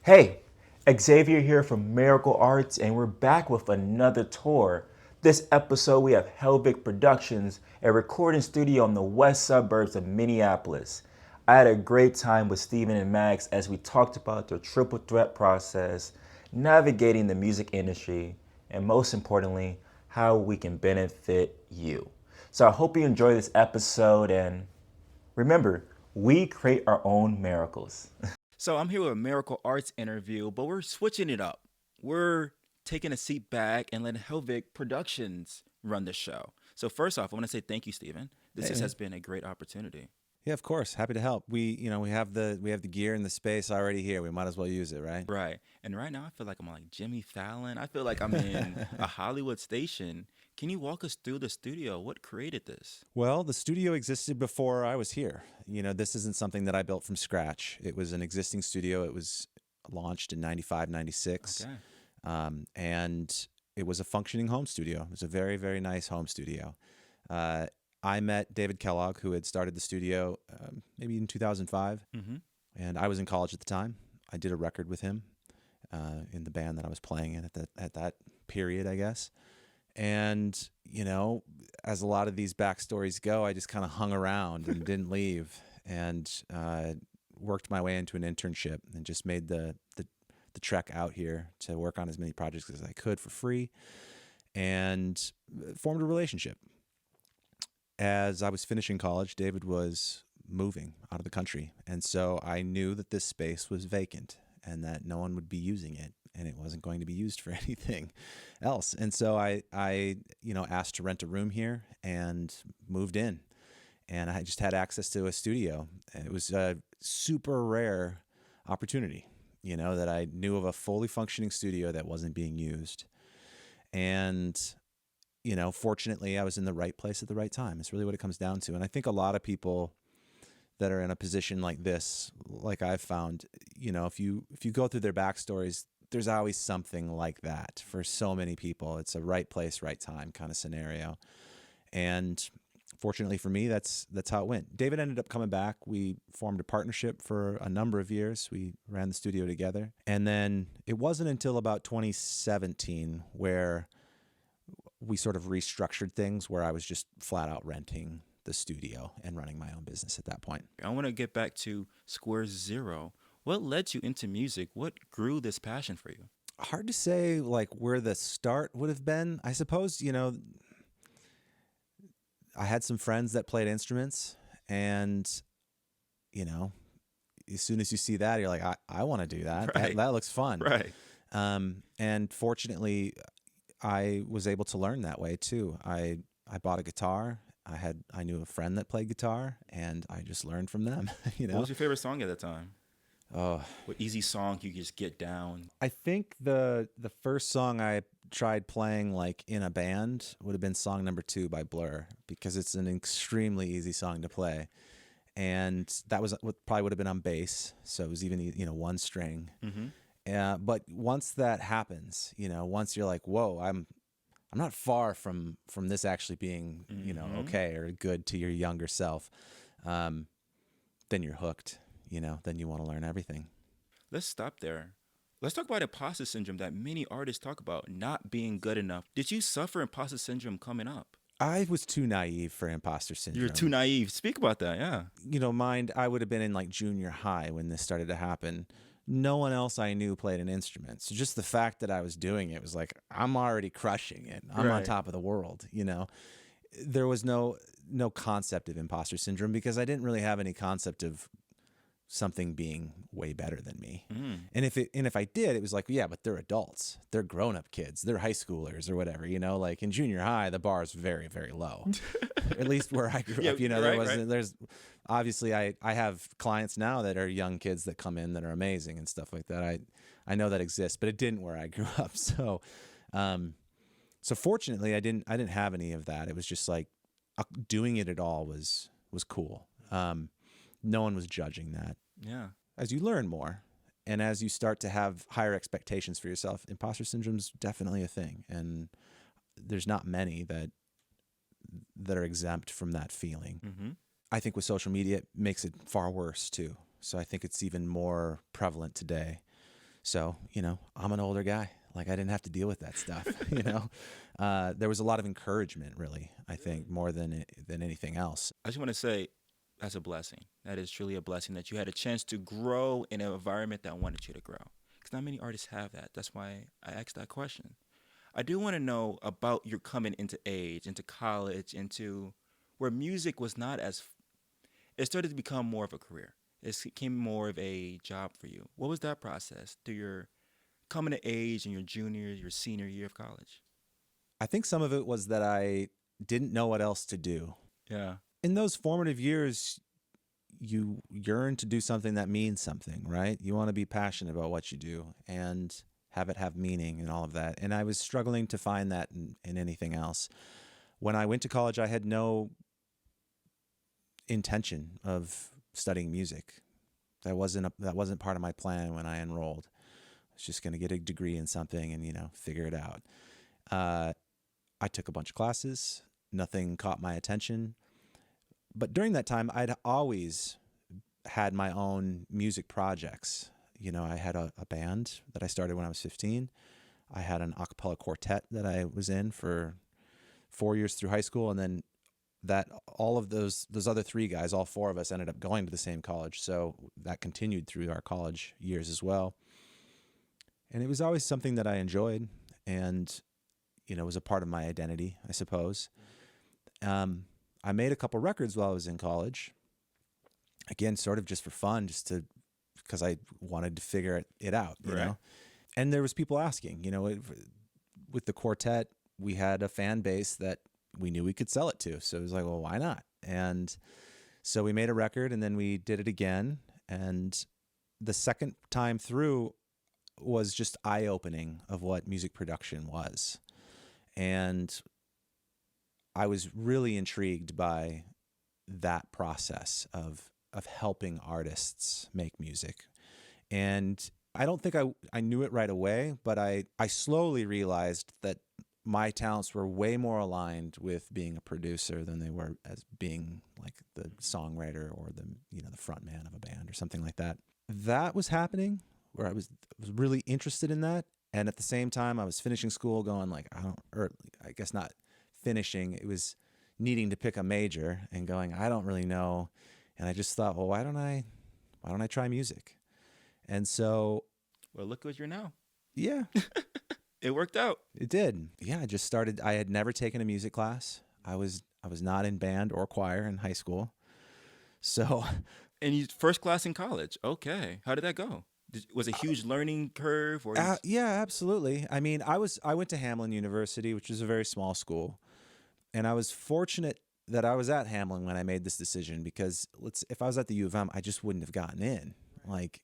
Hey, Xavier here from MiracleArts, and we're back with another tour. This episode, we have Helvig Productions, a recording studio in the west suburbs of Minneapolis. I had a great time with Stephen and Max as we talked about the triple threat process, navigating the music industry, and most importantly, how we can benefit you. So I hope you enjoy this episode, and remember, we create our own miracles. So I'm here with a Miracle Arts interview, but we're switching it up. We're taking a seat back and letting Helvig Productions run the show. So first off, I want to say thank you, Stephen. Has been a great opportunity. Yeah, of course. Happy to help. We have the gear and the space already here. We might as well use it, right? Right. And right now I feel like I'm like Jimmy Fallon. I feel like I'm in a Hollywood station. Can you walk us through the studio? What created this? Well, the studio existed before I was here. This isn't something that I built from scratch. It was an existing studio. It was launched in 95, 96. Okay. And it was a functioning home studio. It was a very, very nice home studio. I met David Kellogg, who had started the studio maybe in 2005. Mm-hmm. And I was in college at the time. I did a record with him in the band that I was playing in at that period, I guess. And, as a lot of these backstories go, I just kind of hung around and didn't leave, and worked my way into an internship and just made the trek out here to work on as many projects as I could for free, and formed a relationship. As I was finishing college, David was moving out of the country, and so I knew that this space was vacant and that no one would be using it, and it wasn't going to be used for anything else. And so I asked to rent a room here and moved in, and I just had access to a studio. It was a super rare opportunity, that I knew of a fully functioning studio that wasn't being used. And fortunately, I was in the right place at the right time. It's really what it comes down to. And I think a lot of people that are in a position like this, like I've found, if you go through their backstories, there's always something like that for so many people. It's a right place, right time kind of scenario. And fortunately for me, that's how it went. David ended up coming back. We formed a partnership for a number of years. We ran the studio together. And then it wasn't until about 2017 where we sort of restructured things, where I was just flat out renting the studio and running my own business at that point. I want to get back to Square Zero. What led you into music? What grew this passion for you? Hard to say, like, where the start would have been. I suppose, I had some friends that played instruments, and, as soon as you see that, you're like, I want to do that. Right. That looks fun. Right. And fortunately, I was able to learn that way too. I bought a guitar. I knew a friend that played guitar, and I just learned from them. What was your favorite song at that time? Oh, What easy song you just get down? I think the first song I tried playing like in a band would have been song number 2 by Blur, because it's an extremely easy song to play, and that was what probably would have been on bass, so it was even one string. Mm-hmm. But once that happens, once you're like, whoa, I'm not far from this actually being okay or good to your younger self, then you're hooked. Then you want to learn everything. Let's stop there. Let's talk about imposter syndrome that many artists talk about, not being good enough. Did you suffer imposter syndrome coming up? I was too naive for imposter syndrome. You're too naive. Speak about that, yeah. I would have been in like junior high when this started to happen. No one else I knew played an instrument. So just the fact that I was doing it was like, I'm already crushing it. I'm on top of the world, There was no concept of imposter syndrome, because I didn't really have any concept of something being way better than me. And if I did, it was like, yeah, but they're adults. They're grown-up kids. They're high schoolers or whatever, like in junior high, the bar is very, very low. At least where I grew up, there's obviously I have clients now that are young kids that come in that are amazing and stuff like that. I know that exists, but it didn't where I grew up. So fortunately I didn't have any of that. It was just like doing it at all was cool. No one was judging that. Yeah. As you learn more and as you start to have higher expectations for yourself, imposter syndrome's definitely a thing. And there's not many that are exempt from that feeling. Mm-hmm. I think with social media, it makes it far worse too. So I think it's even more prevalent today. So, I'm an older guy. Like, I didn't have to deal with that stuff, There was a lot of encouragement, really, I think, more than anything else. I just want to say that's a blessing. That is truly a blessing that you had a chance to grow in an environment that wanted you to grow. Because not many artists have that. That's why I asked that question. I do want to know about your coming into age, into college, into where music was not as, it started to become more of a career. It became more of a job for you. What was that process through your coming to age in your junior, your senior year of college? I think some of it was that I didn't know what else to do. Yeah. In those formative years, you yearn to do something that means something, right? You want to be passionate about what you do and have it have meaning and all of that. And I was struggling to find that in anything else. When I went to college, I had no intention of studying music. That wasn't part of my plan when I enrolled. I was just going to get a degree in something and, figure it out. I took a bunch of classes. Nothing caught my attention. But during that time, I'd always had my own music projects. I had a band that I started when I was 15. I had an a cappella quartet that I was in for 4 years through high school. And then all of those other three guys, all four of us ended up going to the same college. So that continued through our college years as well. And it was always something that I enjoyed and, was a part of my identity, I suppose. I made a couple records while I was in college. Again, sort of just for fun, because I wanted to figure it out, you know? And there was people asking, with the quartet, we had a fan base that we knew we could sell it to. So it was like, well, why not? And so we made a record and then we did it again. And the second time through was just eye-opening of what music production was. And I was really intrigued by that process of helping artists make music. And I don't think I knew it right away, but I slowly realized that my talents were way more aligned with being a producer than they were as being like the songwriter or the front man of a band or something like that. That was happening where I was really interested in that. And at the same time, I was finishing school going like, I guess not finishing. It was needing to pick a major and going, I don't really know. And I just thought, well, why don't I try music? And so, well, look what you're now. Yeah. It worked out. It did. Yeah, I just started. I had never taken a music class. I was not in band or choir in high school. So, and you first class in college. Okay. How did that go? Was it a huge learning curve? Or yeah, absolutely. I mean, I went to Hamlin University, which is a very small school. And I was fortunate that I was at Hamlin when I made this decision because if I was at the U of M, I just wouldn't have gotten in. Like,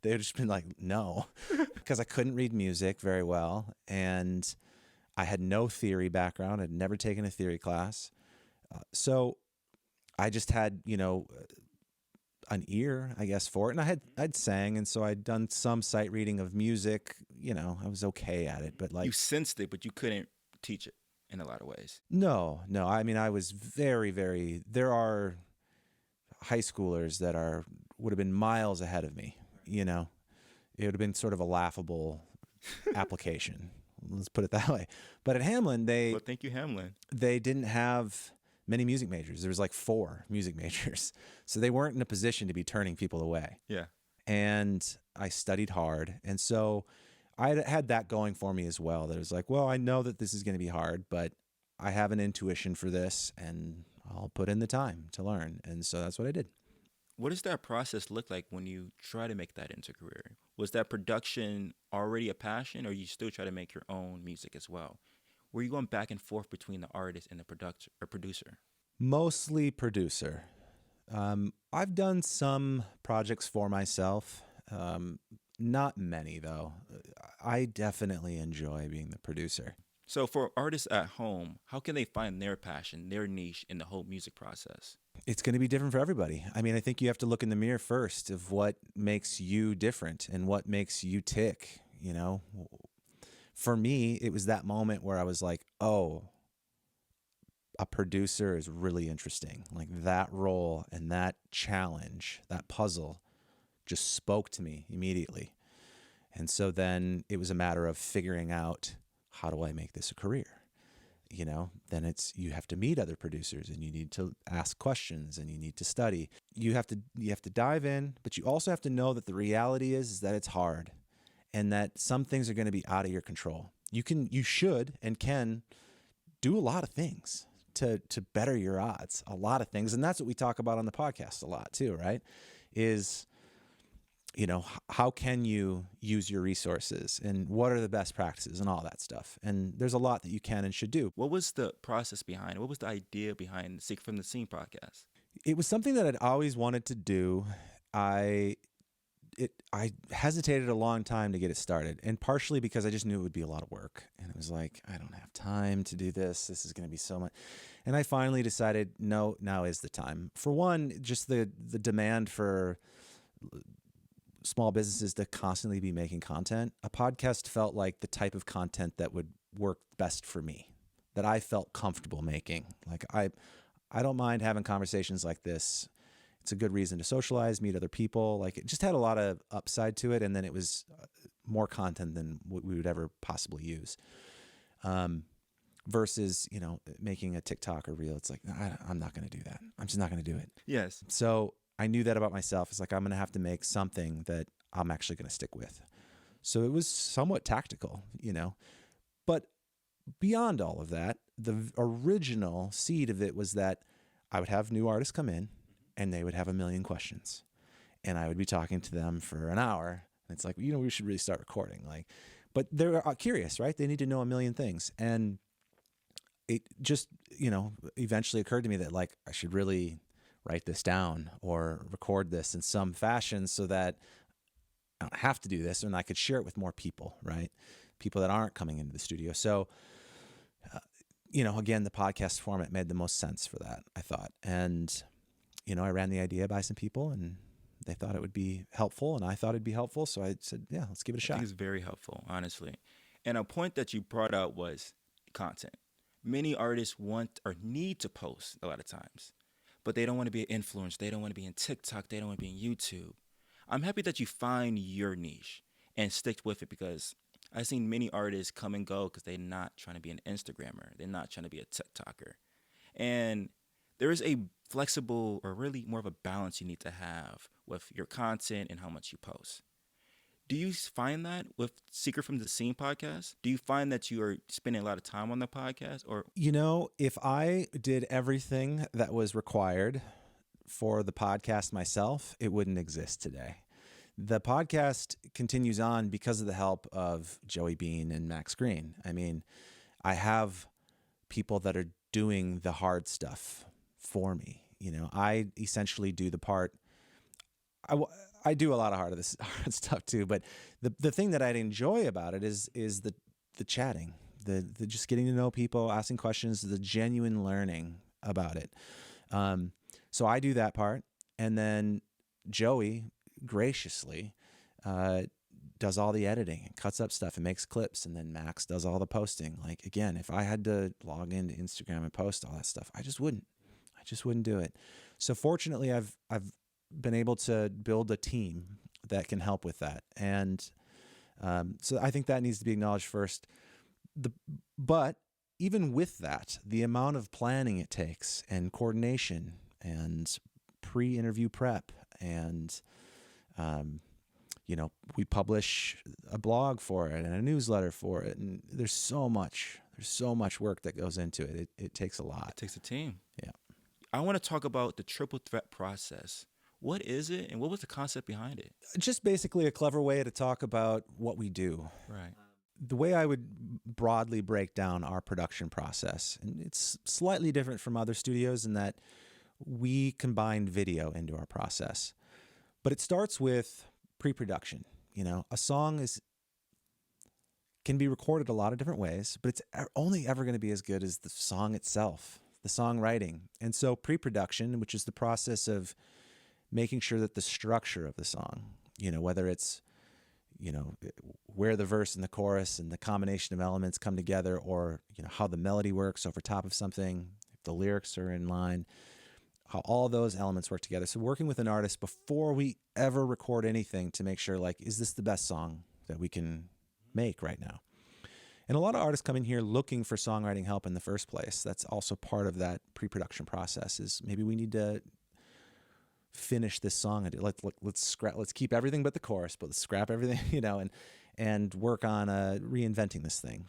they would just been like, no, because I couldn't read music very well. And I had no theory background. I'd never taken a theory class. So I just had, an ear, I guess, for it. And I'd sang. And so I'd done some sight reading of music. I was okay at it, but like. You sensed it, but you couldn't teach it in a lot of ways. No. I mean, I was very, there are high schoolers that would have been miles ahead of me, It would have been sort of a laughable application. Let's put it that way. But at Hamlin, well, thank you, Hamlin. They didn't have many music majors. There was like 4 music majors. So they weren't in a position to be turning people away. Yeah. And I studied hard. And so I had that going for me as well. That it was like, well, I know that this is going to be hard, but I have an intuition for this and I'll put in the time to learn. And so that's what I did. What does that process look like when you try to make that into a career? Was that production already a passion, or you still try to make your own music as well? Were you going back and forth between the artist and the producer? Mostly producer. I've done some projects for myself. Not many, though. I definitely enjoy being the producer. So for artists at home, how can they find their passion, their niche in the whole music process? It's going to be different for everybody. I mean, I think you have to look in the mirror first of what makes you different and what makes you tick, For me, it was that moment where I was like, oh, a producer is really interesting. Like that role and that challenge, that puzzle just spoke to me immediately. And so then it was a matter of figuring out, how do I make this a career? Then you have to meet other producers, and you need to ask questions, and you need to study. You have to dive in, but you also have to know that the reality is that it's hard, and that some things are going to be out of your control. You should and can do a lot of things to better your odds, a lot of things. And that's what we talk about on the podcast a lot too, right? Is, how can you use your resources, and what are the best practices and all that stuff? And there's a lot that you can and should do. What was the process behind it? What was the idea behind the Secret from the Scene podcast? It was something that I'd always wanted to do. I hesitated a long time to get it started, and partially because I just knew it would be a lot of work. And it was like, I don't have time to do this. This is going to be so much. And I finally decided, no, now is the time. For one, just the demand for small businesses to constantly be making content. A podcast felt like the type of content that would work best for me, that I felt comfortable making. Like I don't mind having conversations like this. It's a good reason to socialize, meet other people. Like, it just had a lot of upside to it. And then it was more content than what we would ever possibly use. Versus, making a TikTok or reel. It's like, I'm not going to do that. I'm just not going to do it. Yes. So I knew that about myself. It's like, I'm going to have to make something that I'm actually going to stick with. So it was somewhat tactical, but beyond all of that, the original seed of it was that I would have new artists come in, and they would have a million questions, and I would be talking to them for an hour. And it's like, we should really start recording. But they're curious, right? They need to know a million things. And it just, eventually occurred to me that I should really write this down or record this in some fashion so that I don't have to do this, and I could share it with more people, right? People that aren't coming into the studio. So, again, the podcast format made the most sense for that, I thought. And, I ran the idea by some people, and they thought it would be helpful, and I thought it'd be helpful. So I said, yeah, let's give it a shot. I think it's very helpful, honestly. And a point that you brought out was content. Many artists want or need to post a lot of times, but they don't want to be an influencer. They don't want to be in TikTok. They don't want to be in YouTube. I'm happy that you find your niche and stick with it, because I've seen many artists come and go because they're not trying to be an Instagrammer. They're not trying to be a TikToker. And there is a flexible, or really more of a balance you need to have with your content and how much you post. Do you find that with Secret from the Scene podcast? Do you find that you are spending a lot of time on the podcast? Or if I did everything that was required for the podcast myself, it wouldn't exist today. The podcast continues on because of the help of Joey Bean and Max Green. I mean, I have people that are doing the hard stuff for me. I essentially do the part. I do a lot of hard stuff too, but the thing that I'd enjoy about it is the chatting, the just getting to know people, asking questions, the genuine learning about it. So I do that part, and then Joey graciously does all the editing and cuts up stuff and makes clips, and then Max does all the posting. Like, again, if I had to log into Instagram and post all that stuff, I just wouldn't do it. So fortunately, I've been able to build a team that can help with that. And so I think that needs to be acknowledged first. But even with that, the amount of planning it takes, and coordination, and pre-interview prep, and we publish a blog for it and a newsletter for it, and there's so much work that goes into it. It takes a lot. It takes a team. Yeah. I want to talk about the triple threat process. What is it, and what was the concept behind it? Just basically a clever way to talk about what we do. Right. The way I would broadly break down our production process, and it's slightly different from other studios in that we combine video into our process. But it starts with pre-production. A song can be recorded a lot of different ways, but it's only ever going to be as good as the song itself, the songwriting. And so pre-production, which is the process of making sure that the structure of the song, whether it's, where the verse and the chorus and the combination of elements come together, or, how the melody works over top of something, if the lyrics are in line, how all those elements work together. So working with an artist before we ever record anything to make sure, is this the best song that we can make right now. And a lot of artists come in here looking for songwriting help in the first place. That's also part of that pre-production process, is maybe we need to finish this song. Let's keep everything but the chorus, but let's scrap everything, and work on reinventing this thing.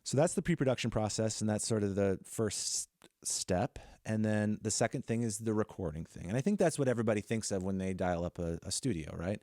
So that's the pre-production process, and that's sort of the first step. And then the second thing is the recording thing. And I think that's what everybody thinks of when they dial up a studio, right?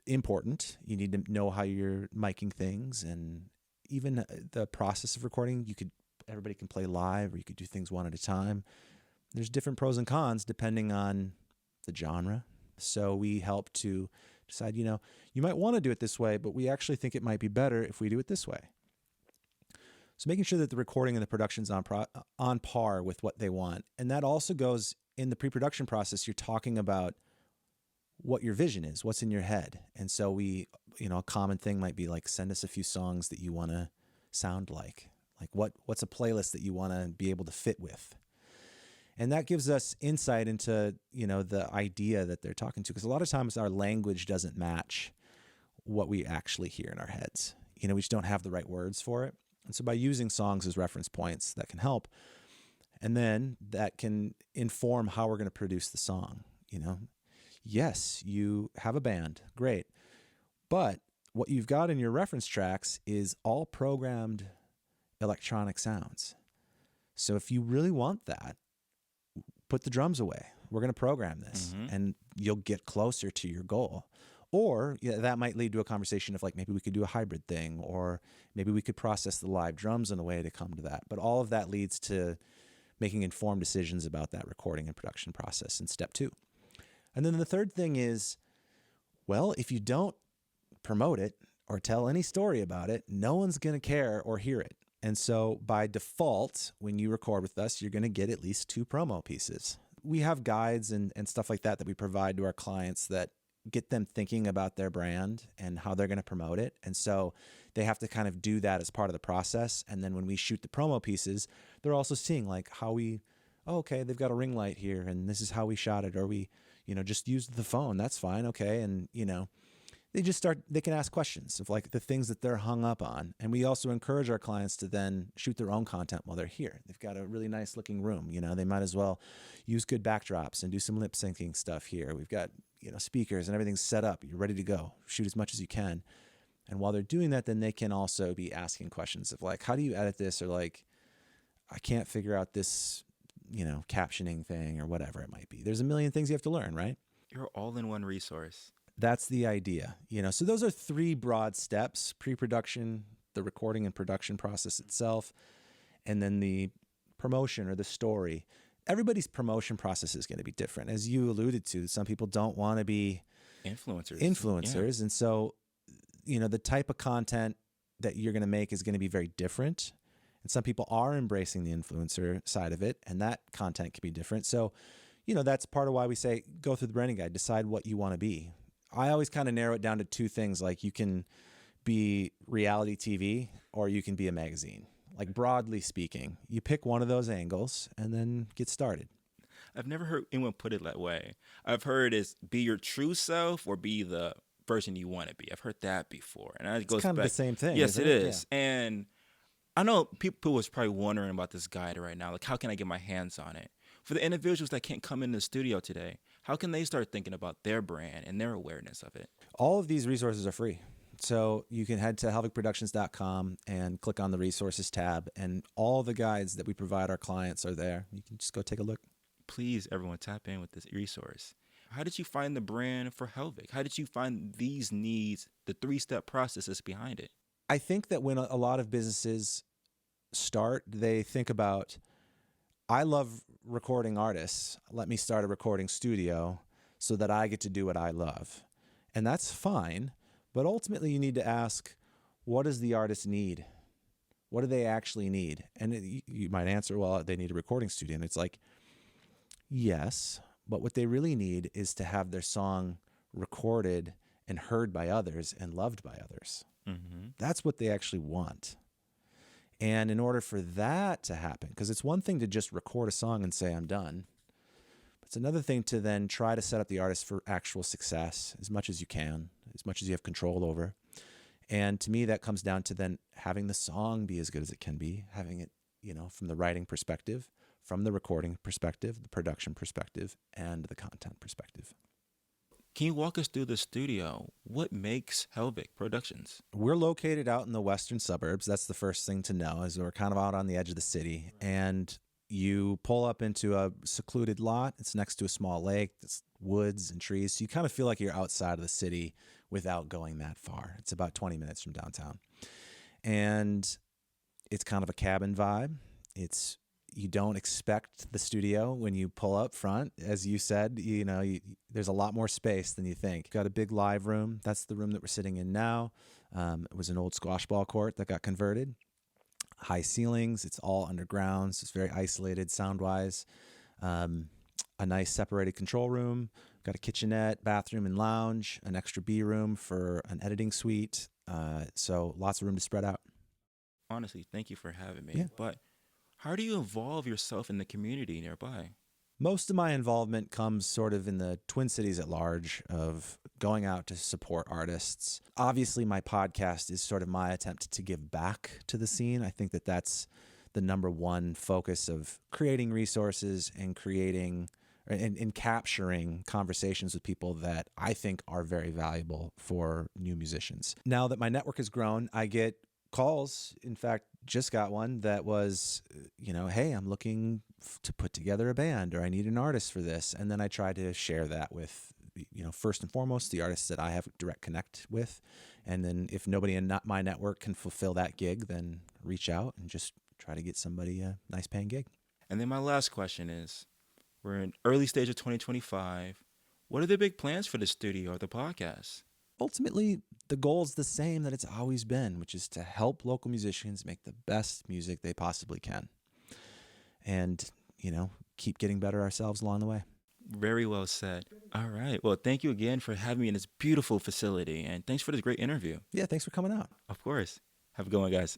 Important. You need to know how you're miking things, and even the process of recording. Everybody can play live, or you could do things one at a time. There's different pros and cons depending on the genre. So we help to decide, you might want to do it this way, but we actually think it might be better if we do it this way. So making sure that the recording and the production's on par with what they want. And that also goes in the pre-production process. You're talking about what your vision is, what's in your head. And so a common thing might be like, send us a few songs that you want to sound like what's a playlist that you want to be able to fit with. And that gives us insight into, the idea that they're talking to. Because a lot of times our language doesn't match what we actually hear in our heads. We just don't have the right words for it. And so by using songs as reference points, that can help. And then that can inform how we're going to produce the song. Yes, you have a band, great. But what you've got in your reference tracks is all programmed electronic sounds. So if you really want that, put the drums away. We're going to program this, and you'll get closer to your goal. Or that might lead to a conversation of maybe we could do a hybrid thing, or maybe we could process the live drums in a way to come to that. But all of that leads to making informed decisions about that recording and production process in step 2. And then the third thing is, if you don't promote it or tell any story about it, no one's going to care or hear it. And so by default, when you record with us, you're going to get at least 2 promo pieces. We have guides and stuff like that we provide to our clients that get them thinking about their brand and how they're going to promote it. And so they have to kind of do that as part of the process. And then when we shoot the promo pieces, they're also seeing how okay, they've got a ring light here and this is how we shot it. Or we, just used the phone. That's fine. Okay. And, they can ask questions of the things that they're hung up on. And we also encourage our clients to then shoot their own content while they're here. They've got a really nice looking room. They might as well use good backdrops and do some lip syncing stuff here. We've got, speakers and everything's set up. You're ready to go. Shoot as much as you can. And while they're doing that, then they can also be asking questions of how do you edit this? Or I can't figure out this, captioning thing or whatever it might be. There's a million things you have to learn, right? You're all-in-one resource. That's the idea. So those are 3 broad steps: pre-production, the recording and production process itself, and then the promotion or the story. Everybody's promotion process is going to be different. As you alluded to, some people don't want to be influencers. Yeah. And so, the type of content that you're going to make is going to be very different. And some people are embracing the influencer side of it, and that content can be different. So, that's part of why we say, go through the branding guide, decide what you want to be. I always kind of narrow it down to 2 things. You can be reality TV or you can be a magazine. Broadly speaking, you pick one of those angles and then get started. I've never heard anyone put it that way. I've heard it's be your true self or be the version you want to be. I've heard that before. And it goes kind back. Of the same thing. Yes, it is. Yeah. And I know people was probably wondering about this guide right now. How can I get my hands on it? For the individuals that can't come in the studio today, how can they start thinking about their brand and their awareness of it? All of these resources are free. So you can head to helvigproductions.com and click on the resources tab, and all the guides that we provide our clients are there. You can just go take a look. Please, everyone, tap in with this resource. How did you find the brand for Helvig? How did you find these needs, the 3-step processes behind it? I think that when a lot of businesses start, they think about, I love recording artists. Let me start a recording studio so that I get to do what I love. And that's fine. But ultimately, you need to ask, what does the artist need? What do they actually need? And you might answer, well, they need a recording studio. And it's yes, but what they really need is to have their song recorded and heard by others and loved by others. Mm-hmm. That's what they actually want. And in order for that to happen, because it's one thing to just record a song and say, I'm done. It's another thing to then try to set up the artist for actual success as much as you can, as much as you have control over. And to me, that comes down to then having the song be as good as it can be, having it, from the writing perspective, from the recording perspective, the production perspective, and the content perspective. Can you walk us through the studio? What makes Helvig Productions? We're located out in the western suburbs. That's the first thing to know, is we're kind of out on the edge of the city. And you pull up into a secluded lot. It's next to a small lake. It's woods and trees. So you kind of feel like you're outside of the city without going that far. It's about 20 minutes from downtown. And it's kind of a cabin vibe. You don't expect the studio when you pull up front. As you said, there's a lot more space than you think. Got a big live room. That's the room that we're sitting in now. It was an old squash ball court that got converted. High ceilings. It's all underground, so it's very isolated sound-wise. A nice separated control room. Got a kitchenette, bathroom, and lounge. An extra B room for an editing suite. So lots of room to spread out. Honestly, thank you for having me. Yeah. But how do you involve yourself in the community nearby? Most of my involvement comes sort of in the Twin Cities at large, of going out to support artists. Obviously, my podcast is sort of my attempt to give back to the scene. I think that that's the number one focus of creating resources and creating and capturing conversations with people that I think are very valuable for new musicians. Now that my network has grown, I get calls. In fact, just got one that was, hey, I'm looking to put together a band, or I need an artist for this. And then I try to share that with, first and foremost, the artists that I have direct connect with. And then if nobody in my network can fulfill that gig, then reach out and just try to get somebody a nice paying gig. And then my last question is, we're in early stage of 2025. What are the big plans for the studio or the podcast? Ultimately, the goal is the same that it's always been, which is to help local musicians make the best music they possibly can. And, keep getting better ourselves along the way. Very well said. All right. Well, thank you again for having me in this beautiful facility. And thanks for this great interview. Yeah, thanks for coming out. Of course. Have a good one, guys.